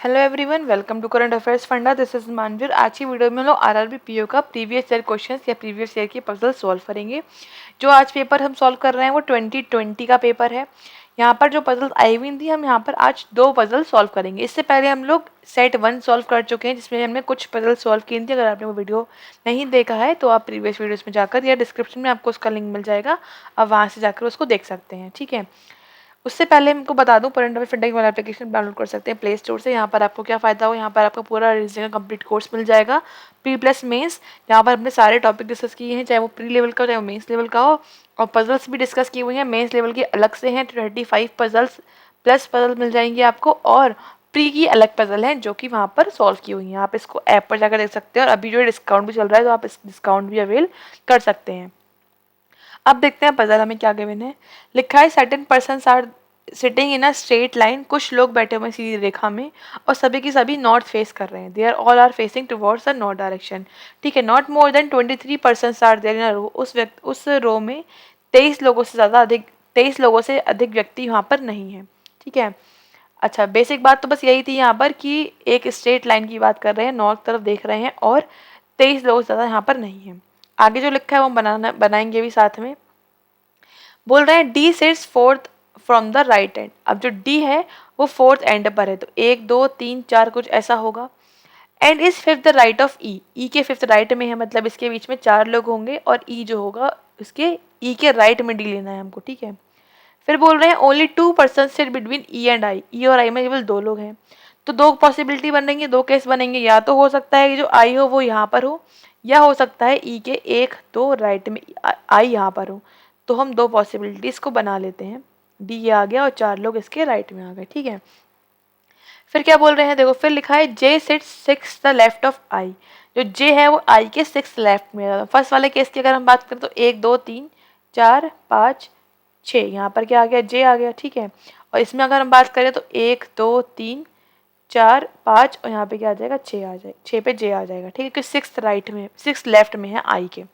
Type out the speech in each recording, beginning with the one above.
Hello everyone, welcome to current affairs Funda. This is Manveer. आज की वीडियो में हम लोग आरआरबी पीओ का प्रीवियस ईयर क्वेश्चंस या प्रीवियस ईयर के पजल सॉल्व करेंगे। जो आज पेपर हम सॉल्व कर रहे हैं वो 2020 का पेपर है। यहाँ पर जो पजल्स आई हुई थी, हम यहाँ पर आज दो पजल सॉल्व करेंगे। इससे पहले हम लोग सेट 1 सॉल्व कर चुके हैं, जिसमें हमने कुछ पजल सॉल्व की थी। अगर आपने वो वीडियो नहीं देखा है तो आप प्रीवियस वीडियोस में जाकर या डिस्क्रिप्शन में आपको उसका लिंक मिल जाएगा, आप वहाँ से जाकर उसको देख सकते हैं। ठीक है, उससे पहले हमको बता दूं, करंट अफेयर फंडा की वाला एप्लीकेशन डाउनलोड कर सकते हैं प्ले स्टोर से। यहाँ पर आपको क्या फ़ायदा हो, यहाँ पर आपको पूरा रीजनिंग का कंप्लीट कोर्स मिल जाएगा, प्री प्लस मेंस। यहाँ पर हमने सारे टॉपिक डिस्कस किए हैं, चाहे वो प्री लेवल का हो चाहे वो मेंस लेवल का हो। और पजल्स भी डिस्कस की हुई हैं, मेंस लेवल की अलग से हैं 35 पजल्स प्लस पजल मिल जाएंगे आपको, और प्री की अलग पजल हैं जो कि वहाँ पर सॉल्व की हुई हैं। आप इसको ऐप पर जाकर देख सकते हैं, और अभी जो डिस्काउंट भी चल रहा है तो आप इस डिस्काउंट भी अवेल कर सकते हैं। अब देखते हैं पजल हमें क्या गिवन है। लिखा है certain persons are sitting in a straight line. कुछ लोग बैठे हुए सीधी रेखा में और सभी की सभी नॉर्थ फेस कर रहे हैं। They are all are facing towards the north direction. ठीक है, not more than 23 persons are there in a row. उस रो में 23 लोगों से अधिक व्यक्ति वहाँ पर नहीं है। ठीक है, अच्छा बेसिक बात तो बस यही थी यहाँ पर कि एक स्ट्रेट लाइन की बात कर रहे हैं, नॉर्थ तरफ देख रहे हैं और 23 लोगों से ज़्यादा यहाँ पर नहीं है। आगे जो लिखा है वो बनाएंगे भी साथ में। बोल रहे हैं D sits fourth from the right end. अब जो डी है वो फोर्थ एंड पर है, तो 1 2 3 4 कुछ ऐसा होगा। And is fifth the right of E. E के फिफ्थ राइट में है, मतलब इसके बीच में 4 लोग होंगे और ई जो होगा उसके ई के राइट में डी लेना है हमको। ठीक है, फिर बोल रहे हैं only 2 person sit between E and I. E और आई में केवल 2 लोग हैं, तो 2 पॉसिबिलिटी बनेंगे, 2 केस बनेंगे। या तो हो सकता है कि जो आई हो वो यहाँ पर हो, या हो सकता है ई के 1 2 राइट में आई यहाँ पर हो। तो हम 2 पॉसिबिलिटीज को बना लेते हैं। डी ये आ गया और 4 लोग इसके राइट में आ गए। ठीक है, फिर क्या बोल रहे हैं, देखो फिर लिखा है जे सिट 6 द लेफ्ट ऑफ आई। जो जे है वो आई के 6 लेफ्ट में है। फर्स्ट वाले केस की अगर हम बात करें तो 1 2 3 4 5 6, यहाँ पर क्या आ गया, जे आ गया। ठीक है, और इसमें अगर हम बात करें तो 1 2 3 4 5 और यहाँ पे क्या आ जाएगा, 6 आ जाएगा, 6 पे जे आ जाएगा। ठीक है, कि 6 लेफ्ट में है आई के।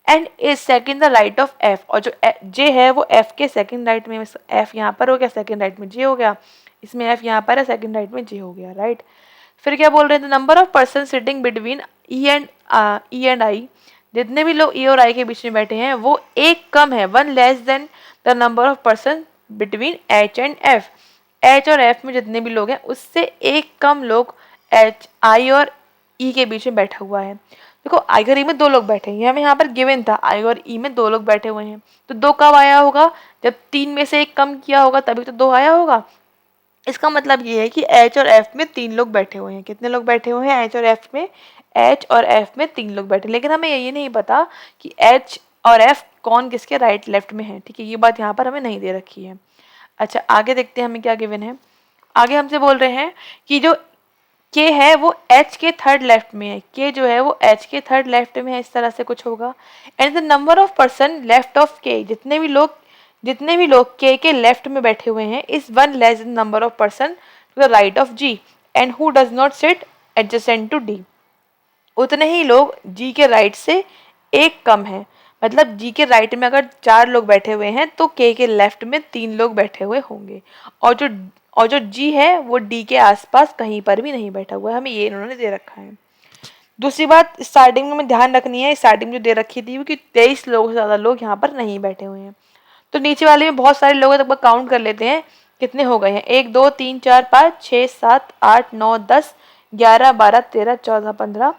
And is second the right of F. और जो जे है वो एफ के सेकंड राइट में। एफ यहाँ पर हो गया, सेकंड राइट में जे हो गया। इसमें एफ यहाँ पर है, सेकंड राइट में जे हो गया। राइट, फिर क्या बोल रहे हैं, the number of person sitting between E and आई। जितने भी लोग ई और आई के बीच में बैठे हैं वो एक कम है, 1 less then the number of person between H and F. H और एफ में जितने भी लोग हैं उससे एक कम लोग एच आई और ई के बीच में बैठा हुआ है। देखो आई और ई में 2 लोग बैठे हैं, हमें यहाँ पर गिवन था आई और ई में 2 लोग बैठे हुए हैं, तो 2 कब आया होगा, जब 3 में से 1 कम किया होगा तभी तो 2 आया होगा। इसका मतलब ये है कि एच और एफ में 3 लोग बैठे हुए हैं। कितने लोग बैठे हुए हैं एच और एफ में, एच और एफ में 3 लोग बैठे, लेकिन हमें ये नहीं पता कि एच और एफ कौन किसके राइट लेफ्ट में है। ठीक है, ये बात यहाँ पर हमें नहीं दे रखी है। अच्छा आगे देखते हैं हमें क्या गिवन है। आगे हमसे बोल रहे हैं कि जो के है वो एच के थर्ड लेफ्ट में है। के जो है वो एच के थर्ड लेफ्ट में है, इस तरह से कुछ होगा। And the number of person left of के। जितने भी लोग के लेफ्ट में बैठे हुए हैं is 1 less than number of person to the right of G and who does not sit adjacent to D. उतने ही लोग जी के राइट से एक कम है, मतलब जी के राइट में अगर 4 लोग बैठे हुए हैं तो के लेफ्ट में 3 लोग बैठे हुए होंगे। और जो जी है वो डी के आसपास कहीं पर भी नहीं बैठा हुआ है, हमें ये इन्होंने दे रखा है। दूसरी बात स्टार्टिंग में हमें ध्यान रखनी है, स्टार्टिंग जो दे रखी थी कि 23 लोगों से ज़्यादा लोग यहाँ पर नहीं बैठे हुए हैं। तो नीचे वाले में बहुत सारे लोग हैं, तो काउंट कर लेते हैं कितने हो गए हैं। 1 2 3 4 5 6 7 8 9 10 11 12 13 14 15।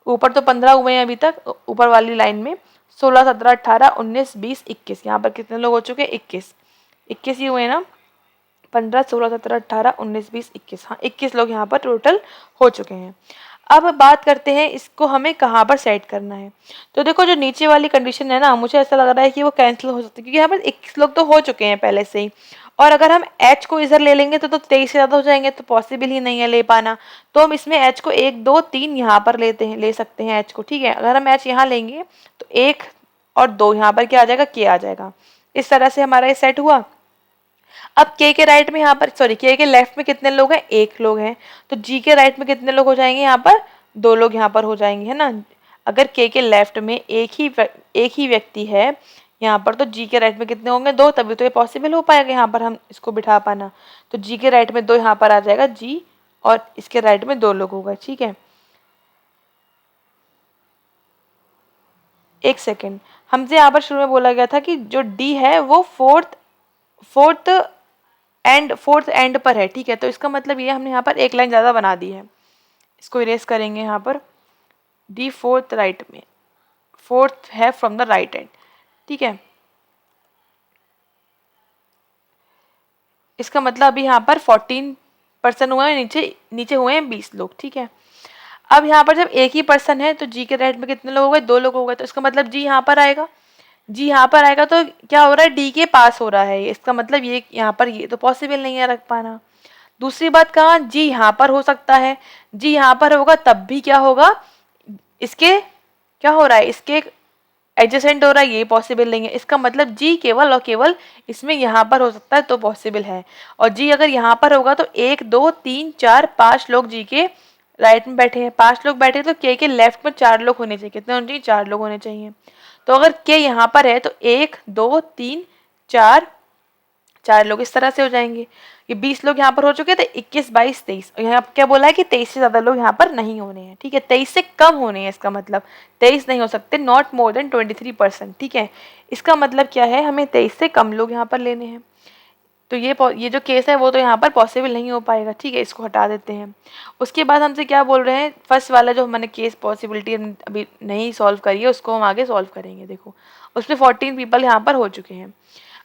ऊपर तो 15 हुए हैं अभी तक, ऊपर वाली लाइन में 16 17 18 19 20 21। यहाँ पर कितने लोग हो चुके हैं, 21 ही हुए ना। 15 16 17 18 19 20 21, हाँ 21 लोग यहाँ पर टोटल हो चुके हैं। अब बात करते हैं इसको हमें कहाँ पर सेट करना है। तो देखो जो नीचे वाली कंडीशन है ना, मुझे ऐसा लग रहा है कि वो कैंसिल हो सकती है, क्योंकि यहाँ पर 21 लोग तो हो चुके हैं पहले से ही। और अगर हम एच को इधर ले लेंगे तो 23 से ज़्यादा हो जाएंगे, तो पॉसिबल ही नहीं है ले पाना। तो हम इसमें एच को 1 2 3 यहाँ पर ले सकते हैं एच को। ठीक है, अगर हम एच यहाँ लेंगे तो 1 और 2 यहाँ पर क्या आ जाएगा, के आ जाएगा। इस तरह से हमारा ये सेट हुआ। अब के राइट में यहाँ पर सॉरी के लेफ्ट में कितने लोग हैं, 1 लोग हैं। तो जी के राइट में कितने लोग हो जाएंगे, यहाँ पर 2 लोग यहाँ पर हो जाएंगे, है ना। अगर के लेफ्ट में एक ही व्यक्ति है यहाँ पर, तो जी के राइट में कितने होंगे, 2, तभी तो ये पॉसिबल हो पाएगा यहाँ पर हम इसको बिठा पाना। तो जी के राइट में 2 यहाँ पर आ जाएगा, जी और इसके राइट में 2 लोग होगा, ठीक है। एक सेकेंड, हमसे यहाँ पर शुरू में बोला गया था कि जो डी है वो फोर्थ फोर्थ एंड पर है, ठीक है। तो इसका मतलब ये हमने यहाँ पर एक लाइन ज़्यादा बना दी है, इसको इरेज करेंगे। यहाँ पर डी फोर्थ राइट में, फोर्थ है फ्रॉम द राइट एंड, ठीक है। इसका मतलब अभी यहाँ पर 14% हुआ है, नीचे नीचे हुए हैं 20 लोग, ठीक है। अब यहाँ पर जब एक ही पर्सन है तो जी के राइट में कितने लोग हो गए, 2 लोग हो गए। तो इसका मतलब जी यहाँ पर आएगा, जी यहाँ पर आएगा तो क्या हो रहा है, डी के पास हो रहा है। इसका मतलब ये यहाँ पर ये तो पॉसिबल नहीं है रख पाना। दूसरी बात, कहाँ जी यहाँ पर हो सकता है, जी यहाँ पर होगा तब भी क्या होगा, इसके क्या हो रहा है, इसके एडजेसेंट हो रहा है, ये पॉसिबल नहीं है। इसका मतलब जी केवल और केवल इसमें यहाँ पर हो सकता है तो पॉसिबल है। और जी अगर यहाँ पर होगा तो 1 2 3 4 5 लोग जी के राइट में बैठे हैं, 5 लोग बैठे तो के लेफ्ट में 4 लोग होने चाहिए। कितने होने चाहिए, 4 लोग होने चाहिए। तो अगर के यहाँ पर है तो 1 2 3 4 4 लोग इस तरह से हो जाएंगे। ये 20 लोग यहाँ पर हो चुके थे, 21 22 23, और यहाँ क्या बोला है कि 23 से ज्यादा लोग यहाँ पर नहीं होने हैं, ठीक है। 23 से कम होने हैं, इसका मतलब 23 नहीं हो सकते, नॉट मोर देन 23%, ठीक है। इसका मतलब क्या है, हमें 23 से कम लोग यहाँ पर लेने हैं। तो ये जो केस है वो तो यहाँ पर पॉसिबल नहीं हो पाएगा, ठीक है। इसको हटा देते हैं। उसके बाद हमसे क्या बोल रहे हैं, फर्स्ट वाला जो मैंने केस पॉसिबिलिटी अभी नहीं सॉल्व करी है उसको हम आगे सॉल्व करेंगे। देखो उसमें 14 पीपल यहाँ पर हो चुके हैं।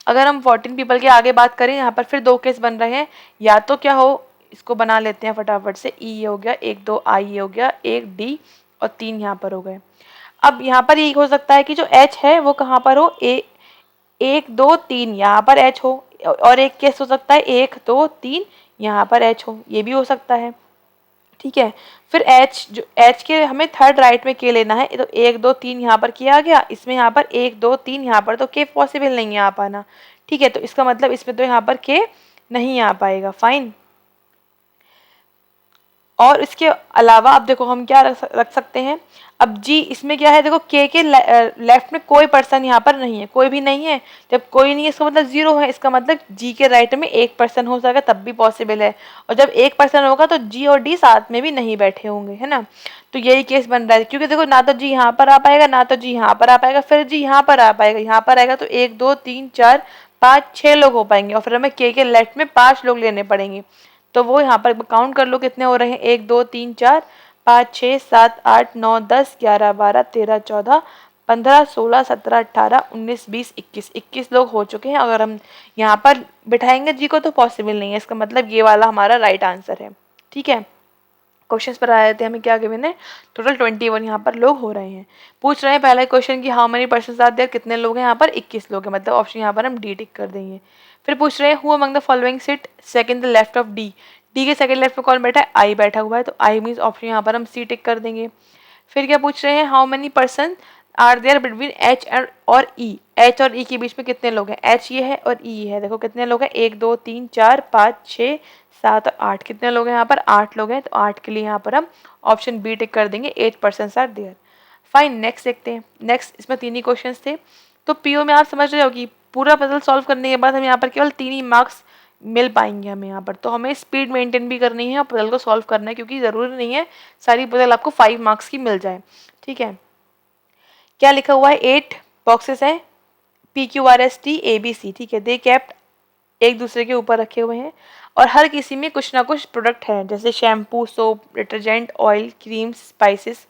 अगर हम 14 पीपल के आगे बात करें, यहाँ पर फिर 2 केस बन रहे हैं। या तो क्या हो, इसको बना लेते हैं फटाफट से, ई हो गया, 1 2 आई हो गया, 1 डी और 3 यहाँ पर हो गए। अब यहाँ पर ये हो सकता है कि जो एच है वो कहाँ पर हो, 1 2 3 यहाँ पर एच हो, और एक केस हो सकता है 1 2 3 यहाँ पर एच हो, ये भी हो सकता है, ठीक है। फिर एच, जो एच के हमें थर्ड राइट में के लेना है, तो 1 2 3 यहाँ पर किया गया, इसमें यहाँ पर 1 2 3 यहाँ पर तो के पॉसिबल नहीं है आ पाना, ठीक है। तो इसका मतलब इसमें तो यहाँ पर के नहीं आ पाएगा, फाइन। और इसके अलावा अब देखो हम क्या रख सकते हैं, अब जी इसमें क्या है, देखो के लेफ्ट में कोई पर्सन यहाँ पर नहीं है, कोई भी नहीं है। जब कोई नहीं है इसका मतलब 0 है, इसका मतलब जी के राइट में 1 पर्सन हो सकेगा तब भी पॉसिबल है। और जब 1 पर्सन होगा तो जी और डी साथ में भी नहीं बैठे होंगे, है ना। तो यही केस बन रहा है, क्योंकि देखो ना तो जी यहाँ पर आ पाएगा, ना तो जी यहाँ पर आ पाएगा, फिर जी यहाँ पर आ पाएगा। यहाँ पर आएगा तो 1 2 3 4 5 6 लोग हो पाएंगे, और फिर हमें के लेफ्ट में 5 लोग लेने पड़ेंगे। तो वो यहाँ पर काउंट कर लो कितने हो रहे हैं, 1 2 3 4 5 6 7 8 9 10 11 12 13 14 15 16 17 18 19 20 21 लोग हो चुके हैं। अगर हम यहाँ पर बिठाएंगे जी को तो पॉसिबल नहीं है, इसका मतलब ये वाला हमारा राइट आंसर है, ठीक है। क्वेश्चन पर आए थे, हमें क्या गिवन है, टोटल 21 यहाँ पर लोग हो रहे हैं। पूछ रहे हैं पहला क्वेश्चन की how many person are there, कितने लोग हैं यहाँ पर, 21 लोग हैं, मतलब ऑप्शन यहाँ पर हम डी टिक कर देंगे। फिर पूछ रहे हैं who among the following sit second the left of D, D के सेकंड लेफ्ट में कौन बैठा है, आई बैठा हुआ है, तो आई मीन्स ऑप्शन यहाँ पर हम सी टिक कर देंगे। फिर क्या पूछ रहे हैं, how many person are there between H और ई, एच और ई के बीच में कितने लोग हैं, एच ये है और ई है, देखो कितने लोग हैं, 1 2 3 4 5 6 7 और 8, कितने लोग हैं यहाँ पर, 8 लोग हैं। तो 8 के लिए यहाँ पर हम ऑप्शन बी टिक कर देंगे, 8 person are there, fine. Next देखते हैं। नेक्स्ट इसमें 3 ही क्वेश्चन थे, तो पीओ में आप समझ रहे हो कि पूरा पजल सॉल्व करने के बाद हम यहाँ पर केवल 3 ही मार्क्स मिल पाएंगे हमें यहाँ पर। तो हमें स्पीड मेंटेन भी करनी है और पजल को सॉल्व करना है, क्योंकि ज़रूरी नहीं है सारी पजल आपको 5 मार्क्स की मिल जाए, ठीक है। क्या लिखा हुआ है, 8 बॉक्सेस हैं, PQRST ABC, ठीक है। दे कैप्ट एक दूसरे के ऊपर रखे हुए हैं, और हर किसी में कुछ ना कुछ प्रोडक्ट है, जैसे shampoo, soap, detergent, oil, creams, spices,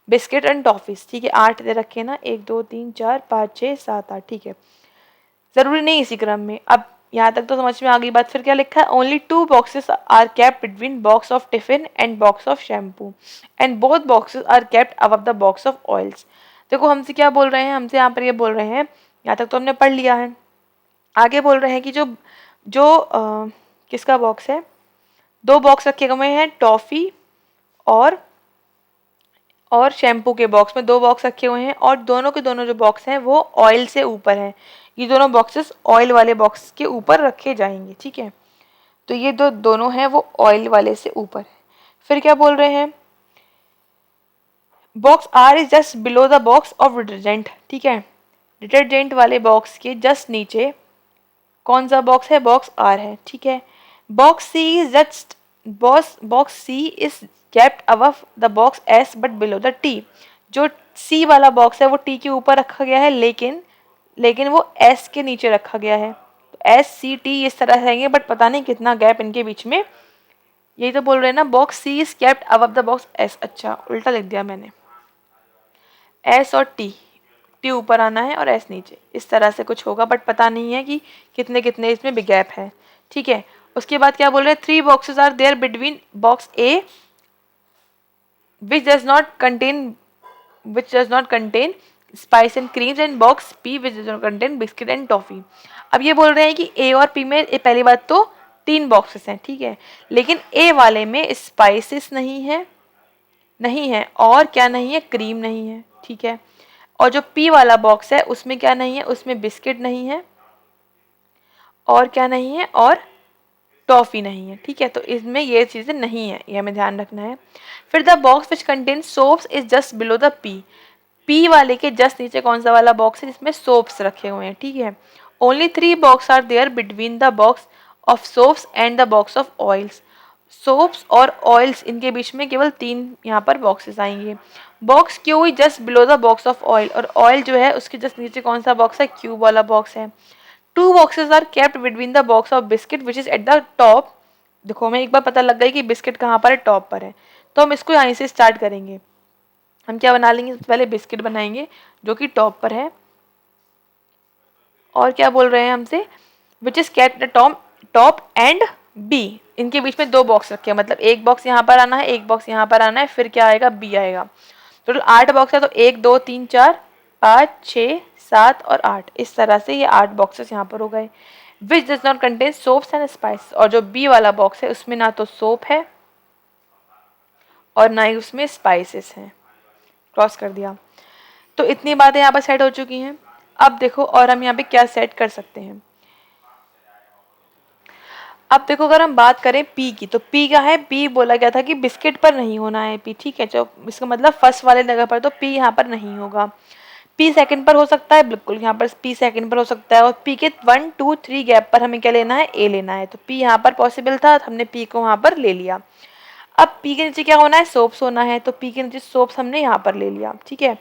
biscuit and toffees, ठीक है। 8 दे रखे ना, 1 2 3 4 5 6 7 8, ठीक है। जरूरी नहीं इसी क्रम में। अब यहाँ तक तो समझ में आ गई बात। फिर क्या लिखा है, only 2 boxes are kept between box of tiffin and box of shampoo and both boxes are kept above the box of oils. देखो हमसे क्या बोल रहे हैं, हमसे यहाँ पर ये बोल रहे हैं, यहाँ तक तो हमने पढ़ लिया है। आगे बोल रहे हैं कि जो जो किसका बॉक्स है, 2 बॉक्स रखे हुए हैं, टॉफ़ी और शैम्पू के बॉक्स में 2 बॉक्स रखे हुए हैं, और दोनों के दोनों जो बॉक्स हैं वो ऑयल से ऊपर हैं। ये दोनों बॉक्सेस ऑयल वाले बॉक्स के ऊपर रखे जाएंगे, ठीक है। तो ये दोनों हैं वो ऑयल वाले से ऊपर है। फिर क्या बोल रहे हैं, box R is just below the box of detergent, ठीक है। डिटर्जेंट वाले बॉक्स के जस्ट नीचे कौन सा बॉक्स है, बॉक्स आर है, ठीक है। Box C is just box C is kept above the box S but below the T. जो सी वाला बॉक्स है वो टी के ऊपर रखा गया है, लेकिन वो एस के नीचे रखा गया है। तो एस सी टी इस तरह से आएंगे, बट पता नहीं कितना गैप इनके बीच में। यही तो बोल रहे हैं ना, box C is kept above the box S. अच्छा, उल्टा लिख दिया मैंने। एस और टी, टी ऊपर आना है और एस नीचे, इस तरह से कुछ होगा, बट पता नहीं है कि कितने कितने इसमें भी गैप है। ठीक है, उसके बाद क्या बोल रहे हैं, 3 boxes are there between box A which does not contain spice and creams and box P which does not contain biscuit and toffee। अब ये बोल रहे हैं कि A और P में पहली बात तो 3 बॉक्सेस हैं, ठीक है, लेकिन A वाले में स्पाइसेस नहीं है और क्या नहीं है, क्रीम नहीं है, ठीक है। और जो P वाला बॉक्स है उसमें क्या नहीं है, उसमें बिस्किट नहीं है और क्या नहीं है, और टॉफी नहीं है, ठीक है। तो इसमें ये चीज़ें नहीं है, ये हमें ध्यान रखना है। फिर the box which contain soaps is just below the P. P वाले के जस्ट नीचे कौन सा वाला बॉक्स है जिसमें सोप्स रखे हुए हैं, ठीक है। Only 3 box are there between the box of soaps and the box of oils. Soaps और ऑयल्स, इनके बीच में केवल 3 यहाँ पर बॉक्सेस आएंगे। Box Q is just below the box of oil, और ऑयल जो है उसके जस्ट नीचे कौन सा बॉक्स है, क्यूब वाला बॉक्स है। 2 boxes are kept between the box of biscuit which is at the top। देखो हमें एक बार पता लग गई कि बिस्किट कहाँ पर है, टॉप पर है, तो हम इसको यहीं से स्टार्ट करेंगे। हम क्या बना लेंगे, सबसे पहले बिस्किट बनाएंगे जो कि टॉप पर है। और क्या बोल रहे हैं हमसे, which is kept the top and B, इनके बीच में 2 बॉक्स रखे हैं, मतलब एक बॉक्स यहाँ पर आना है, एक बॉक्स यहाँ पर आना है, फिर क्या आएगा, बी आएगा। टोटल 8 बॉक्स है, तो 1 2 3 4 5 6 7 और 8, इस तरह से ये 8 बॉक्सेस यहाँ पर हो गए। Which does not contain soaps and spice, और जो बी वाला बॉक्स है उसमें ना तो सोप है और ना ही उसमें स्पाइसेस हैं। क्रॉस कर दिया। तो इतनी बातें यहाँ पर सेट हो चुकी हैं। अब देखो और हम यहाँ पे क्या सेट कर सकते हैं। अब देखो अगर हम बात करें पी की, तो पी क्या है, पी बोला गया था कि बिस्किट पर नहीं होना है पी, ठीक है। जो इसका मतलब फर्स्ट वाले जगह पर तो पी यहाँ पर नहीं होगा। पी सेकंड पर हो सकता है, बिल्कुल यहाँ पर पी सेकंड पर हो सकता है, और पी के 1 2 3 गैप पर हमें क्या लेना है, ए लेना है। तो पी यहाँ पर पॉसिबल था, तो हमने पी को वहाँ पर ले लिया। अब पी के नीचे क्या होना है, सोप्स होना है, तो पी के नीचे सोप्स हमने यहाँ पर ले लिया, ठीक है।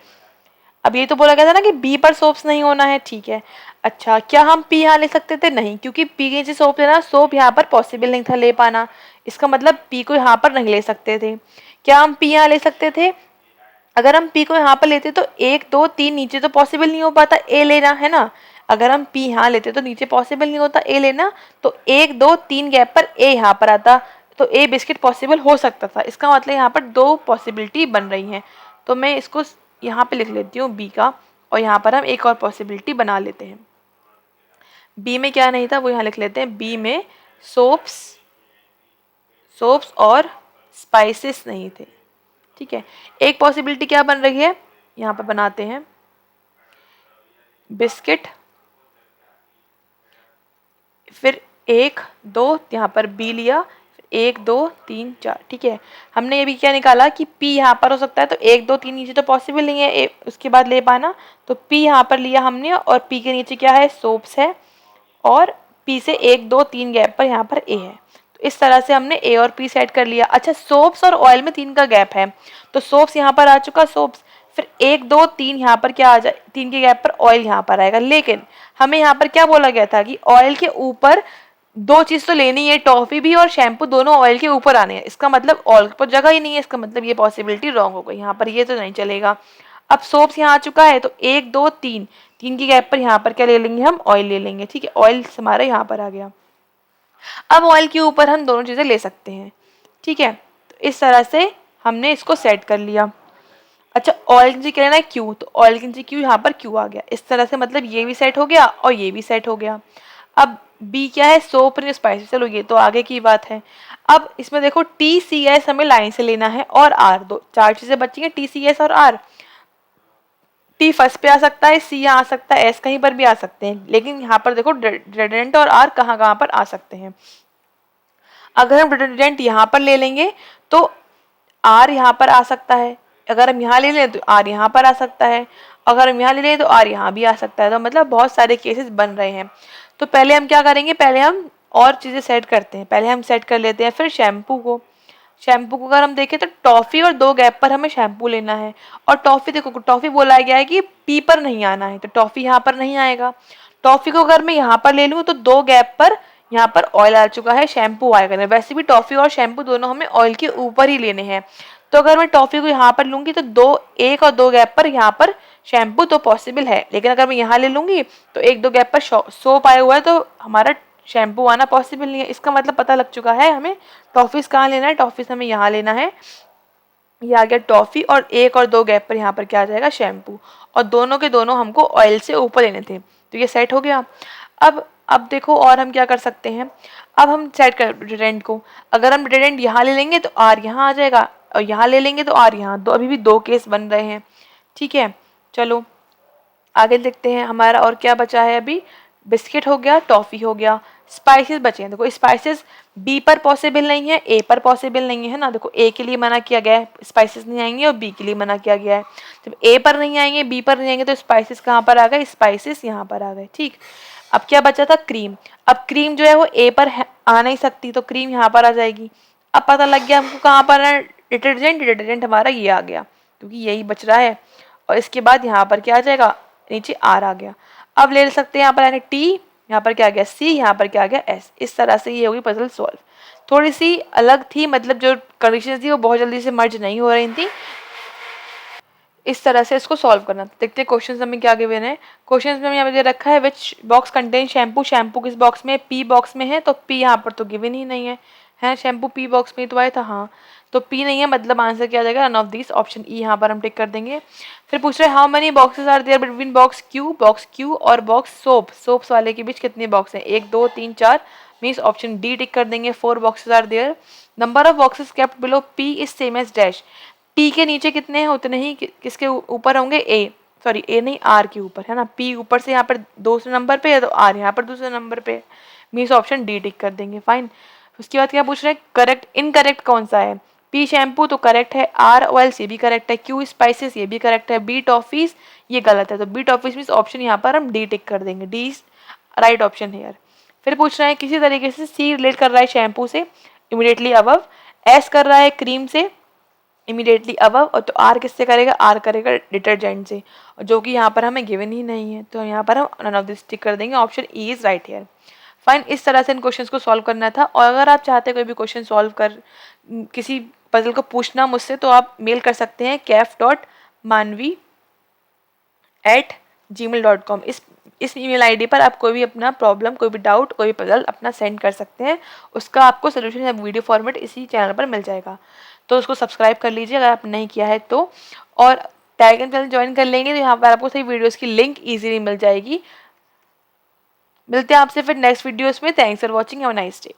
अब ये तो बोला गया था ना कि बी पर सोप्स नहीं होना है, ठीक है। अच्छा, क्या हम पी यहाँ ले सकते थे, नहीं, क्योंकि पी के नीचे सोप लेना, सोप यहाँ पर पॉसिबल नहीं था ले पाना, इसका मतलब पी को यहाँ पर नहीं ले सकते थे। क्या हम पी यहाँ ले सकते थे, अगर हम पी को यहाँ पर लेते तो 1 2 3 नीचे तो पॉसिबल नहीं हो पाता ए लेना, है ना। अगर हम पी यहाँ लेते तो नीचे पॉसिबल नहीं होता ए लेना, तो 1 2 3 गैप पर ए यहाँ पर आता, तो ए बिस्किट पॉसिबल हो सकता था। इसका मतलब यहाँ पर 2 पॉसिबिलिटी बन रही हैं, तो मैं इसको यहाँ पे लिख लेती हूँ बी का, और यहाँ पर हम एक और पॉसिबिलिटी बना लेते हैं। बी में क्या नहीं था वो यहाँ लिख लेते हैं, बी में सोप्स और स्पाइसेस नहीं थे, ठीक है। एक पॉसिबिलिटी क्या बन रही है, यहाँ पर बनाते हैं, बिस्किट, फिर 1 2 यहाँ पर बी लिया, 1 2 3 4, ठीक है। हमने ये भी क्या निकाला कि पी यहाँ पर हो सकता है, तो 1 2 3 नीचे तो पॉसिबल नहीं है उसके बाद ले पाना, तो पी यहाँ पर लिया हमने, और पी के नीचे क्या है, सोप्स है, और पी से 1 2 3 गैप पर यहाँ पर ए है। तो इस तरह से हमने ए और पी सेट कर लिया। अच्छा, सोप्स और ऑयल में 3 का गैप है, तो सोप्स यहाँ पर आ चुका, सोप्स, फिर 1 2 3 यहाँ पर क्या आ जाए, 3 के गैप पर ऑयल यहाँ पर आएगा। लेकिन हमें यहाँ पर क्या बोला गया था कि ऑयल के ऊपर 2 चीज तो लेनी है, टॉफी भी और शैम्पू, दोनों ऑयल के ऊपर आने हैं। इसका मतलब ऑयल पर जगह ही नहीं है, इसका मतलब ये पॉसिबिलिटी रॉन्ग हो गई, यहाँ पर ये तो नहीं चलेगा। अब सोप्स यहाँ आ चुका है, तो 1 2 3 3 की गैप पर यहाँ पर क्या ले लेंगे, हम ऑयल ले लेंगे, ठीक है। ऑयल हमारा यहाँ पर आ गया। अब ऑयल के ऊपर हम दोनों चीजें ले सकते हैं, ठीक है। तो इस तरह से हमने इसको सेट कर लिया। अच्छा, ऑयल के नीचे क्या लेना है, क्यू, तो ऑयल के नीचे क्यू, यहाँ पर क्यू आ गया। इस तरह से मतलब ये भी सेट हो गया और ये भी सेट हो गया। अब बी क्या है, सोप और स्पाइस, चलो ये तो आगे की बात है। अब इसमें देखो टी सी एस हमें लाइन से लेना है, और आर, 4 चीजें बची हैं, टी सी एस और आर। टी फर्स्ट पे आ सकता है, सी यहाँ आ सकता है, एस कहीं पर भी आ सकते हैं, लेकिन यहाँ पर देखो डिटर्जेंट और आर कहाँ कहाँ पर आ सकते हैं। अगर हम डिटर्जेंट यहाँ पर ले लेंगे तो आर यहाँ पर आ सकता है, अगर हम यहाँ ले लें तो आर यहाँ पर आ सकता है, अगर हम यहाँ ले लें तो आर यहाँ भी आ सकता है। तो मतलब बहुत सारे केसेस बन रहे हैं। तो पहले हम क्या करेंगे, पहले हम और चीज़ें सेट करते हैं। पहले हम सेट कर लेते हैं फिर शैम्पू को। शैम्पू को अगर हम देखें तो टॉफ़ी और 2 गैप पर हमें शैम्पू लेना है, और टॉफ़ी देखो टॉफ़ी बोला गया है कि पी पर नहीं आना है, तो टॉफ़ी यहाँ पर नहीं आएगा। टॉफ़ी को अगर मैं यहाँ पर ले लूँ तो 2 गैप पर यहाँ पर ऑयल आ चुका है, शैम्पू आएगा नहीं। वैसे भी टॉफ़ी और शैम्पू दोनों हमें ऑयल के ऊपर ही लेने हैं, तो अगर मैं टॉफ़ी को यहाँ पर लूँगी तो 1 और 2 गैप पर यहाँ पर शैम्पू तो पॉसिबल है, लेकिन अगर मैं यहाँ ले लूँगी तो 1-2 गैप पर सोप आया हुआ है, तो हमारा शैम्पू आना पॉसिबल नहीं है। इसका मतलब पता लग चुका है हमें टॉफ़ीज़ कहाँ लेना है, टॉफ़ीज़ हमें यहाँ लेना है। ये आ गया टॉफ़ी, और 1 और 2 गैप पर यहाँ पर क्या आ जाएगा, शैम्पू, और दोनों के दोनों हमको ऑयल से ऊपर लेने थे, तो ये सेट हो गया। अब देखो और हम क्या कर सकते हैं। अब हम सेट कर डिटर्जेंट को। अगर हम डिटर्जेंट यहाँ ले लेंगे तो आर यहाँ आ जाएगा, और यहाँ ले लेंगे तो आर यहाँ, दो अभी भी 2 केस बन रहे हैं। ठीक है, चलो आगे देखते हैं हमारा और क्या बचा है। अभी बिस्किट हो गया, टॉफ़ी हो गया, स्पाइसेस बचे हैं। देखो स्पाइसेस बी पर पॉसिबल नहीं है, ए पर पॉसिबल नहीं है ना। देखो ए के लिए मना किया गया है, स्पाइसेस नहीं आएंगे, और बी के लिए मना किया गया है। जब ए पर नहीं आएंगे, बी पर नहीं आएंगे, तो स्पाइसेस कहाँ पर आ गए, स्पाइसेस यहाँ पर आ गए। ठीक, अब क्या बचा था, क्रीम। अब क्रीम जो है वो ए पर आ नहीं सकती, तो क्रीम यहाँ पर आ जाएगी। अब पता लग गया हमको कहाँ पर है डिटर्जेंट, डिटर्जेंट हमारा ये आ गया, क्योंकि यही बच रहा है। और इसके बाद यहाँ पर क्या आ जाएगा, नीचे आर आ गया। अब ले सकते हैं यहाँ पर यानी टी, यहाँ पर क्या आ गया सी, यहाँ पर क्या आ गया एस। इस तरह से ये होगी पजल सॉल्व। थोड़ी सी अलग थी, मतलब जो कंडीशन थी वो बहुत जल्दी से मर्ज नहीं हो रही थी। इस तरह से इसको सॉल्व करना। देखते हैं क्वेश्चन हमें क्या गिवन है। क्वेश्चन में यहाँ पे दे रखा है which box contain shampoo, shampoo किस बॉक्स में, पी बॉक्स में है, तो पी यहाँ पर तो गिवन ही नहीं है शैम्पू पी बॉक्स में तो आया था, हाँ, तो पी नहीं है, मतलब आंसर क्या आ जाएगा, none of this, option E यहाँ पर हम टिक कर देंगे। फिर पूछ रहे हैं how many boxes are there between box Q और बॉक्स सोप्स वाले के बीच कितने बॉक्स हैं, 1 2 3 4, मीन्स ऑप्शन डी टिक कर देंगे, 4 boxes are there. Number of boxes kept below P is same as dash, P के नीचे कितने हैं उतने ही किसके ऊपर होंगे, ए नहीं आर के ऊपर, है ना। पी ऊपर से यहाँ पर दूसरे नंबर पे है, तो आर यहाँ पर दूसरे नंबर पे, मीन्स ऑप्शन डी टिक कर देंगे, फाइन। उसके बाद क्या पूछ रहे हैं, करेक्ट इनकरेक्ट कौन सा है, पी शैम्पू तो करेक्ट है, आर ऑयल ये भी करेक्ट है, क्यू स्पाइसेस ये भी करेक्ट है, बी टॉफीज ये गलत है, तो बी टॉफीज मीन्स ऑप्शन यहाँ पर हम डी टिक कर देंगे, डी राइट ऑप्शन हेयर। फिर पूछ रहे हैं किसी तरीके से सी रिलेट कर रहा है शैम्पू से, इमीडिएटली अबव, एस कर रहा है क्रीम से, इमीडिएटली अबव, और तो आर किससे करेगा, आर करेगा डिटर्जेंट से, जो कि यहाँ पर हमें गिवन ही नहीं है, तो यहाँ पर हम नन ऑफ दिस टिक कर देंगे, option E is right here, fine. इस तरह से इन क्वेश्चंस को सॉल्व करना था। और अगर आप चाहते हैं कोई भी क्वेश्चन सॉल्व कर किसी पजल को पूछना मुझसे, तो आप मेल कर सकते हैं caf.manvi@gmail.com। इस ईमेल आईडी पर आप कोई भी अपना प्रॉब्लम, कोई भी डाउट, कोई भी पजल अपना सेंड कर सकते हैं। उसका आपको सोल्यूशन या वीडियो फॉर्मेट इसी चैनल पर मिल जाएगा, तो उसको सब्सक्राइब कर लीजिए अगर आप नहीं किया है तो, और टेलीग्राम चैनल ज्वाइन कर लेंगे तो यहाँ पर आपको सही वीडियोज़ की लिंक ईजिली मिल जाएगी। मिलते हैं आपसे फिर नेक्स्ट वीडियोस में। Thanks for watching, have a nice day.